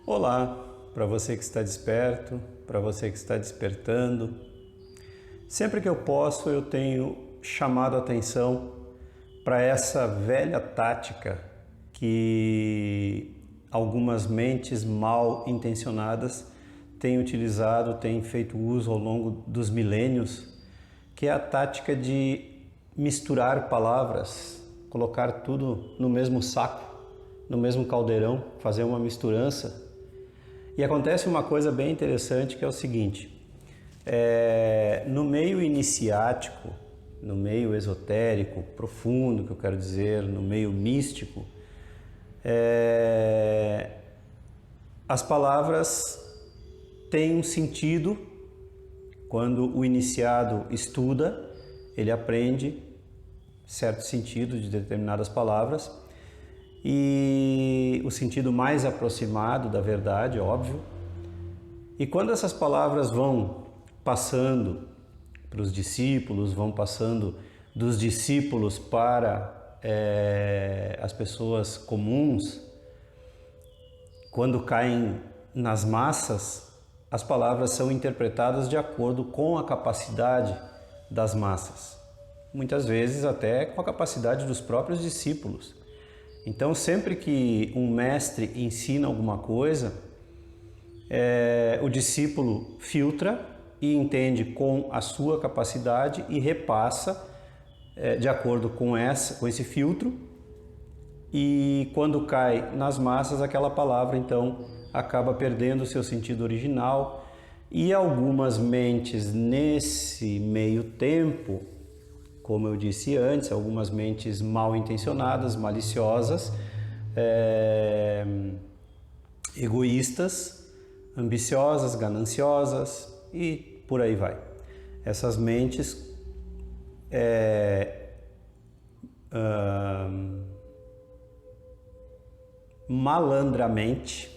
Olá, para você que está desperto, para você que está despertando. Sempre que eu posso, eu tenho chamado a atenção para essa velha tática que algumas mentes mal intencionadas têm utilizado, têm feito uso ao longo dos milênios, que é a tática de misturar palavras, colocar tudo no mesmo saco, no mesmo caldeirão, fazer uma misturança. E acontece uma coisa bem interessante, que é o seguinte: no meio iniciático, no meio esotérico, profundo, que eu quero dizer, no meio místico, as palavras têm um sentido. Quando o iniciado estuda, ele aprende certo sentido de determinadas palavras, e o sentido mais aproximado da verdade, óbvio. E quando essas palavras vão passando para os discípulos, vão passando dos discípulos para as pessoas comuns, quando caem nas massas, as palavras são interpretadas de acordo com a capacidade das massas, muitas vezes até com a capacidade dos próprios discípulos. Então, sempre que um mestre ensina alguma coisa, o discípulo filtra e entende com a sua capacidade e repassa de acordo com esse filtro. E quando cai nas massas, aquela palavra então acaba perdendo o seu sentido original. E algumas mentes nesse meio tempo, como eu disse antes, algumas mentes mal intencionadas, maliciosas, egoístas, ambiciosas, gananciosas e por aí vai. Essas mentes malandramente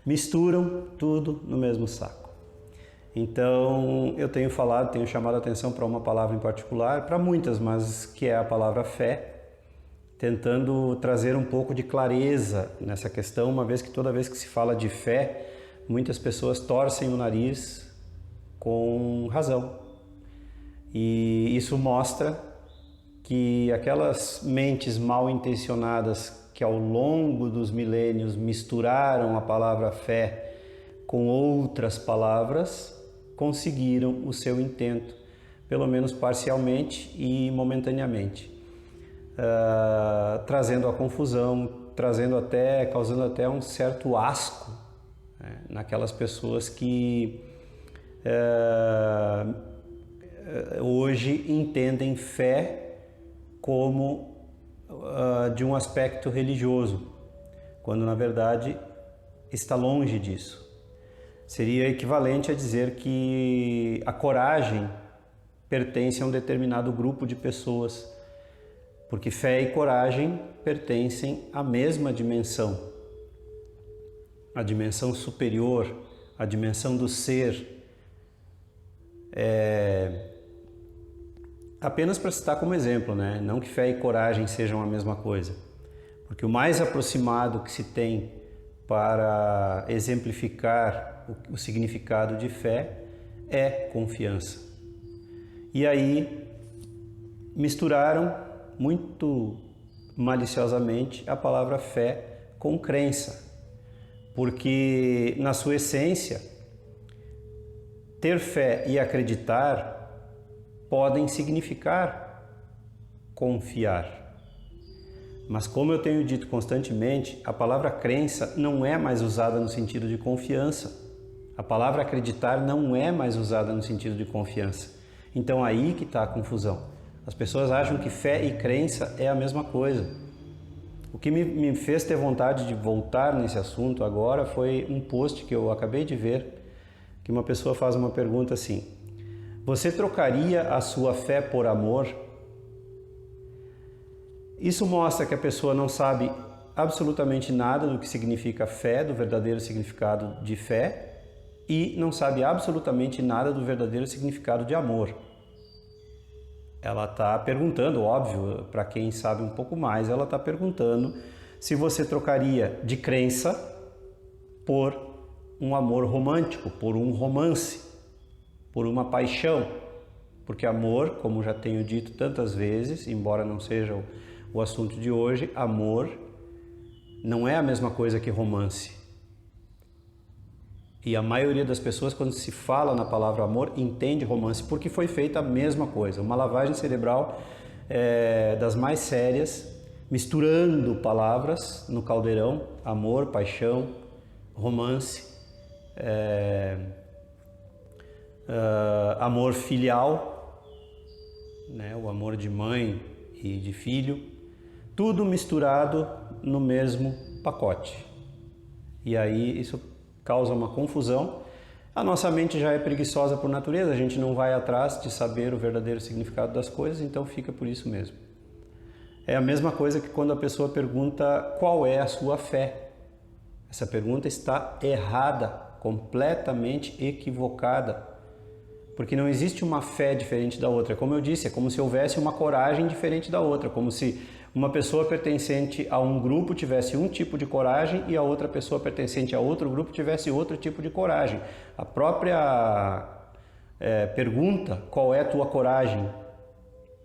misturam tudo no mesmo saco. Então, eu tenho chamado a atenção para uma palavra em particular, para muitas, mas que é a palavra fé, tentando trazer um pouco de clareza nessa questão, uma vez que toda vez que se fala de fé, muitas pessoas torcem o nariz com razão. E isso mostra que aquelas mentes mal intencionadas que ao longo dos milênios misturaram a palavra fé com outras palavras, conseguiram o seu intento, pelo menos parcialmente e momentaneamente, trazendo a confusão, causando até um certo asco, né, naquelas pessoas que hoje entendem fé como de um aspecto religioso, quando na verdade está longe disso. Seria equivalente a dizer que a coragem pertence a um determinado grupo de pessoas, porque fé e coragem pertencem à mesma dimensão, a dimensão superior, a dimensão do ser. Apenas para citar como exemplo, né? Não que fé e coragem sejam a mesma coisa, porque o mais aproximado que se tem para exemplificar o significado de fé é confiança. E aí misturaram muito maliciosamente a palavra fé com crença, porque na sua essência ter fé e acreditar podem significar confiar. Mas como eu tenho dito constantemente, a palavra crença não é mais usada no sentido de confiança. A palavra acreditar não é mais usada no sentido de confiança. Então aí que está a confusão. As pessoas acham que fé e crença é a mesma coisa. O que me fez ter vontade de voltar nesse assunto agora foi um post que eu acabei de ver, que uma pessoa faz uma pergunta assim: você trocaria a sua fé por amor? Isso mostra que a pessoa não sabe absolutamente nada do que significa fé, do verdadeiro significado de fé, e não sabe absolutamente nada do verdadeiro significado de amor. Ela está perguntando, óbvio, para quem sabe um pouco mais, ela está perguntando se você trocaria de crença por um amor romântico, por um romance, por uma paixão. Porque amor, como já tenho dito tantas vezes, embora não seja o assunto de hoje, amor não é a mesma coisa que romance. E a maioria das pessoas, quando se fala na palavra amor, entende romance, porque foi feita a mesma coisa. Uma lavagem cerebral das mais sérias, misturando palavras no caldeirão: amor, paixão, romance, amor filial, né? O amor de mãe e de filho, tudo misturado no mesmo pacote. E aí isso causa uma confusão. A nossa mente já é preguiçosa por natureza, a gente não vai atrás de saber o verdadeiro significado das coisas, então fica por isso mesmo. É a mesma coisa que quando a pessoa pergunta qual é a sua fé. Essa pergunta está errada, completamente equivocada, porque não existe uma fé diferente da outra. Como eu disse, é como se houvesse uma coragem diferente da outra, como se uma pessoa pertencente a um grupo tivesse um tipo de coragem e a outra pessoa pertencente a outro grupo tivesse outro tipo de coragem. A própria pergunta, qual é a tua coragem,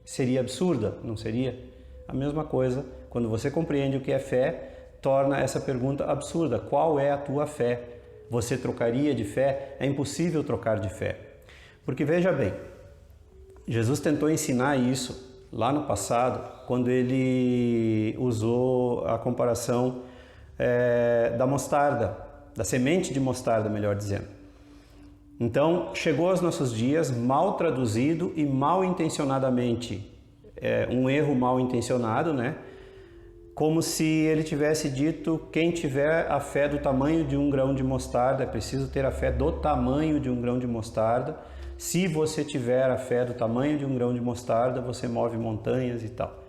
seria absurda, não seria? A mesma coisa, quando você compreende o que é fé, torna essa pergunta absurda. Qual é a tua fé? Você trocaria de fé? É impossível trocar de fé. Porque veja bem, Jesus tentou ensinar isso lá no passado, quando ele usou a comparação da mostarda, da semente de mostarda, melhor dizendo. Então, chegou aos nossos dias, mal traduzido e mal intencionadamente, um erro mal intencionado, né? Como se ele tivesse dito: quem tiver a fé do tamanho de um grão de mostarda, é preciso ter a fé do tamanho de um grão de mostarda. Se você tiver a fé do tamanho de um grão de mostarda, você move montanhas e tal.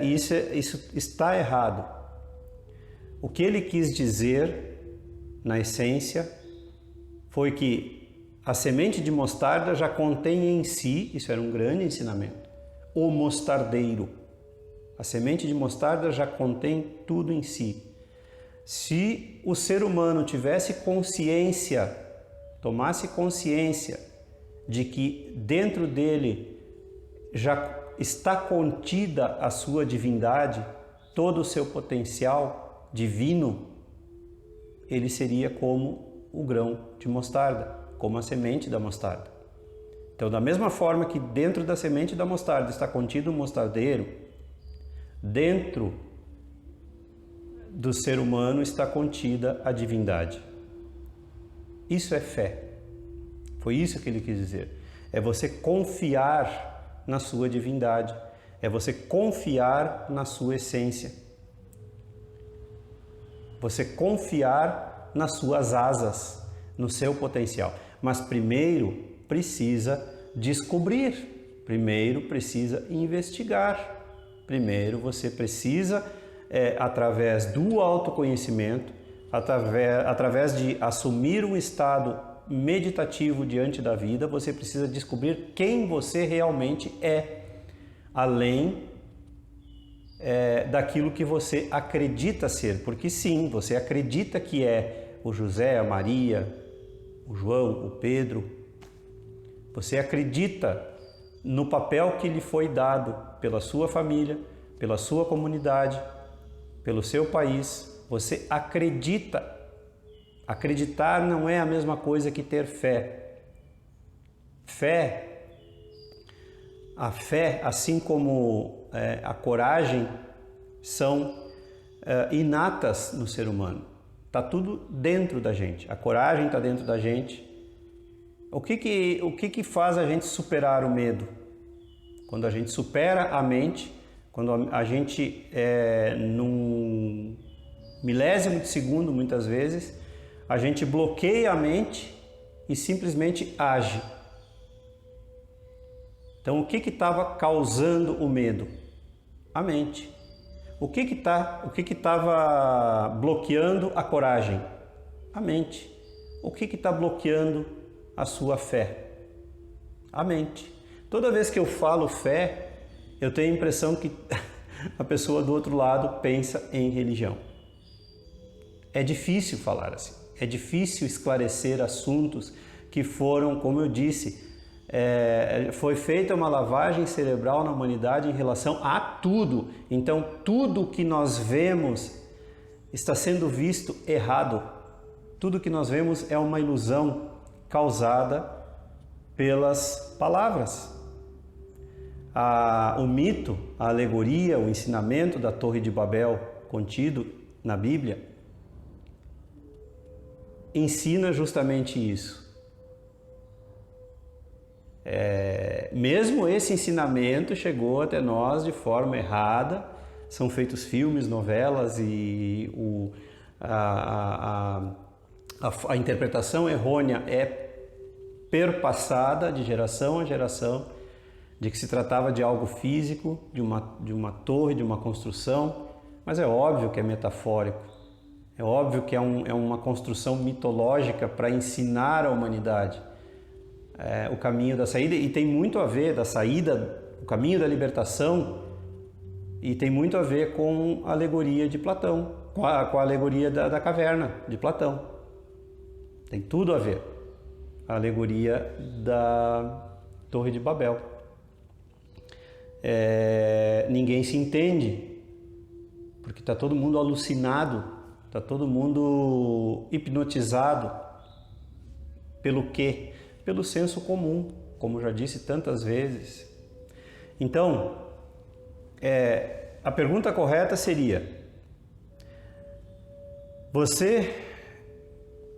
Isso está errado. O que ele quis dizer, na essência, foi que a semente de mostarda já contém em si, isso era um grande ensinamento, o mostardeiro. A semente de mostarda já contém tudo em si. Se o ser humano tivesse consciência, tomasse consciência de que dentro dele já está contida a sua divindade, todo o seu potencial divino, ele seria como o grão de mostarda, como a semente da mostarda. Então, da mesma forma que dentro da semente da mostarda está contido um mostardeiro, dentro do ser humano está contida a divindade. Isso é fé. Foi isso que ele quis dizer. É você confiar na sua divindade. É você confiar na sua essência. Você confiar nas suas asas, no seu potencial. Mas primeiro precisa descobrir. Primeiro precisa investigar. Primeiro você precisa, através do autoconhecimento, através de assumir um estado meditativo diante da vida, você precisa descobrir quem você realmente é, além daquilo que você acredita ser. Porque sim, você acredita que é o José, a Maria, o João, o Pedro. Você acredita no papel que lhe foi dado pela sua família, pela sua comunidade, pelo seu país. Você acredita. Acreditar não é a mesma coisa que ter fé. A fé, assim como a coragem, são inatas no ser humano. Está tudo dentro da gente. A coragem está dentro da gente. O que faz a gente superar o medo? Quando a gente supera a mente, quando a gente, num milésimo de segundo, muitas vezes, a gente bloqueia a mente e simplesmente age. Então, o que estava causando o medo? A mente. O que estava bloqueando a coragem? A mente. O que está bloqueando a sua fé? A mente. Toda vez que eu falo fé, eu tenho a impressão que a pessoa do outro lado pensa em religião. É difícil falar assim, é difícil esclarecer assuntos que foram, como eu disse, foi feita uma lavagem cerebral na humanidade em relação a tudo. Então, tudo que nós vemos está sendo visto errado. Tudo que nós vemos é uma ilusão causada pelas palavras. O mito, a alegoria, o ensinamento da Torre de Babel contido na Bíblia ensina justamente isso. Mesmo esse ensinamento chegou até nós de forma errada, são feitos filmes, novelas e a interpretação errônea é perpassada de geração a geração, de que se tratava de algo físico, de uma torre, de uma construção, mas é óbvio que é metafórico, é óbvio que é uma construção mitológica para ensinar a humanidade o caminho da saída, e tem muito a ver da saída, o caminho da libertação, e tem muito a ver com a alegoria de Platão, com a alegoria da caverna de Platão. Tem tudo a ver. A alegoria da Torre de Babel. Ninguém se entende, porque está todo mundo alucinado, está todo mundo hipnotizado. Pelo quê? Pelo senso comum, como já disse tantas vezes. Então, a pergunta correta seria: você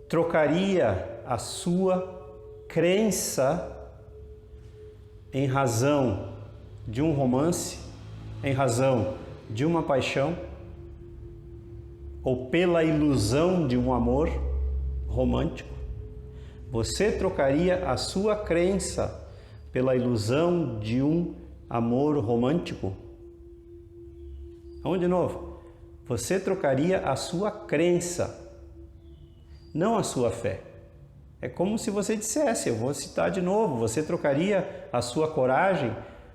trocaria a sua crença em razão de um romance, em razão de uma paixão, ou pela ilusão de um amor romântico? Você trocaria a sua crença pela ilusão de um amor romântico? Vamos de novo. Você trocaria a sua crença, não a sua fé. É como se você dissesse, eu vou citar de novo, você trocaria a sua coragem,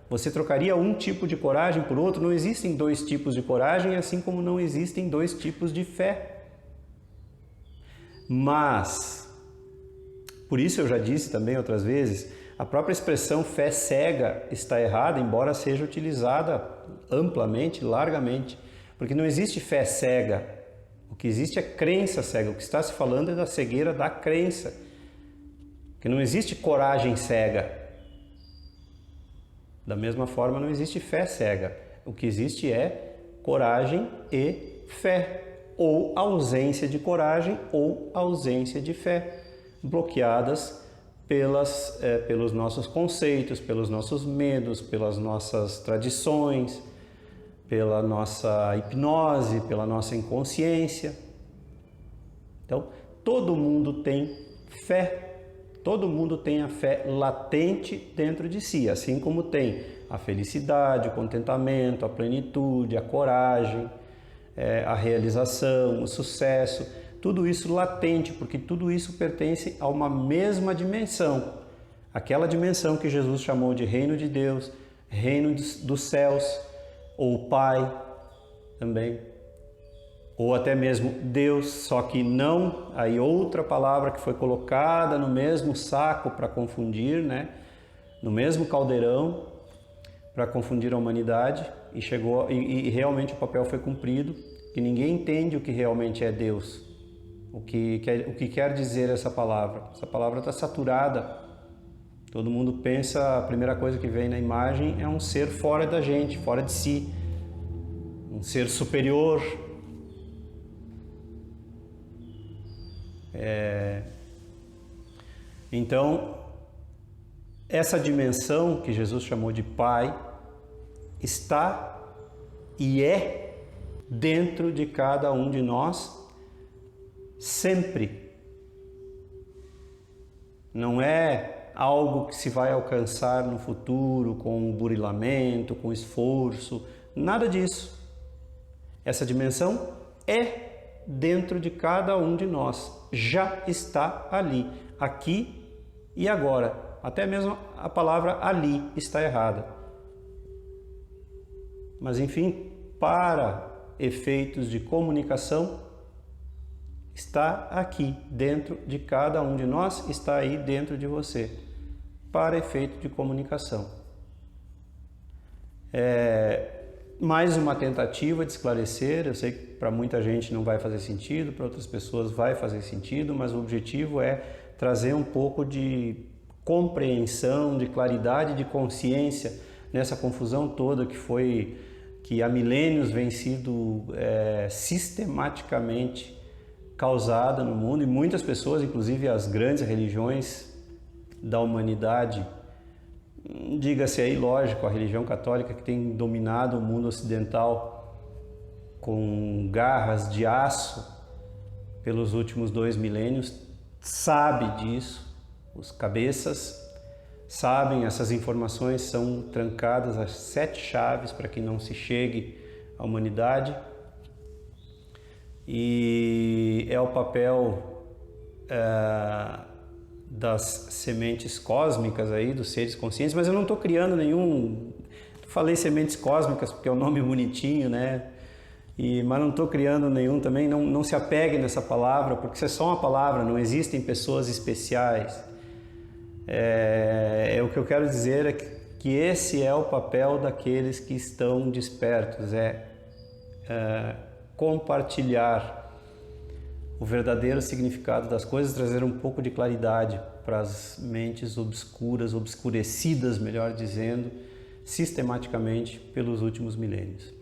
você trocaria um tipo de coragem por outro. Não existem dois tipos de coragem, assim como não existem dois tipos de fé. Mas, por isso eu já disse também outras vezes, a própria expressão fé cega está errada, embora seja utilizada amplamente, largamente, porque não existe fé cega. O que existe é crença cega. O que está se falando é da cegueira da crença, que não existe coragem cega. Da mesma forma, não existe fé cega. O que existe é coragem e fé, ou ausência de coragem ou ausência de fé, bloqueadas pelos nossos conceitos, pelos nossos medos, pelas nossas tradições, pela nossa hipnose, pela nossa inconsciência. Então, todo mundo tem fé. Todo mundo tem a fé latente dentro de si, assim como tem a felicidade, o contentamento, a plenitude, a coragem, a realização, o sucesso, tudo isso latente, porque tudo isso pertence a uma mesma dimensão, aquela dimensão que Jesus chamou de reino de Deus, reino dos céus, ou Pai também, ou até mesmo Deus, só que não, aí outra palavra que foi colocada no mesmo saco para confundir, né? No mesmo caldeirão para confundir a humanidade, e chegou e realmente o papel foi cumprido, que ninguém entende o que realmente é Deus, o que quer dizer essa palavra. Essa palavra está saturada. Todo mundo pensa, a primeira coisa que vem na imagem é um ser fora da gente, fora de si, um ser superior. Então, essa dimensão que Jesus chamou de Pai está e é dentro de cada um de nós sempre. Não é algo que se vai alcançar no futuro com burilamento, com esforço, nada disso. Essa dimensão é dentro de cada um de nós, já está ali, aqui e agora. Até mesmo a palavra ali está errada. Mas enfim, para efeitos de comunicação, está aqui dentro de cada um de nós, está aí dentro de você, para efeito de comunicação. Mais uma tentativa de esclarecer. Eu sei que para muita gente não vai fazer sentido, para outras pessoas vai fazer sentido, mas o objetivo é trazer um pouco de compreensão, de claridade, de consciência nessa confusão toda que há milênios vem sido sistematicamente causada no mundo, e muitas pessoas, inclusive as grandes religiões da humanidade, diga-se aí, lógico, a religião católica que tem dominado o mundo ocidental com garras de aço pelos últimos 2 milênios, sabe disso, os cabeças sabem, essas informações são trancadas às 7 chaves para que não se chegue à humanidade, e é o papel das sementes cósmicas aí, dos seres conscientes, mas eu não estou criando nenhum... Falei sementes cósmicas porque é um nome bonitinho, né? Mas não estou criando nenhum também, não se apegue nessa palavra, porque isso é só uma palavra, não existem pessoas especiais. O que eu quero dizer é que esse é o papel daqueles que estão despertos, compartilhar o verdadeiro significado das coisas, trazer um pouco de claridade para as mentes obscuras, obscurecidas, melhor dizendo, sistematicamente pelos últimos milênios.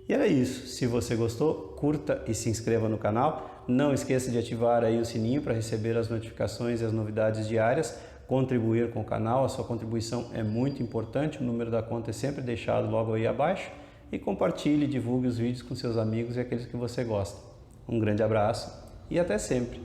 E era isso. Se você gostou, curta e se inscreva no canal. Não esqueça de ativar aí o sininho para receber as notificações e as novidades diárias. Contribuir com o canal, a sua contribuição é muito importante. O número da conta é sempre deixado logo aí abaixo. E compartilhe, divulgue os vídeos com seus amigos e aqueles que você gosta. Um grande abraço e até sempre!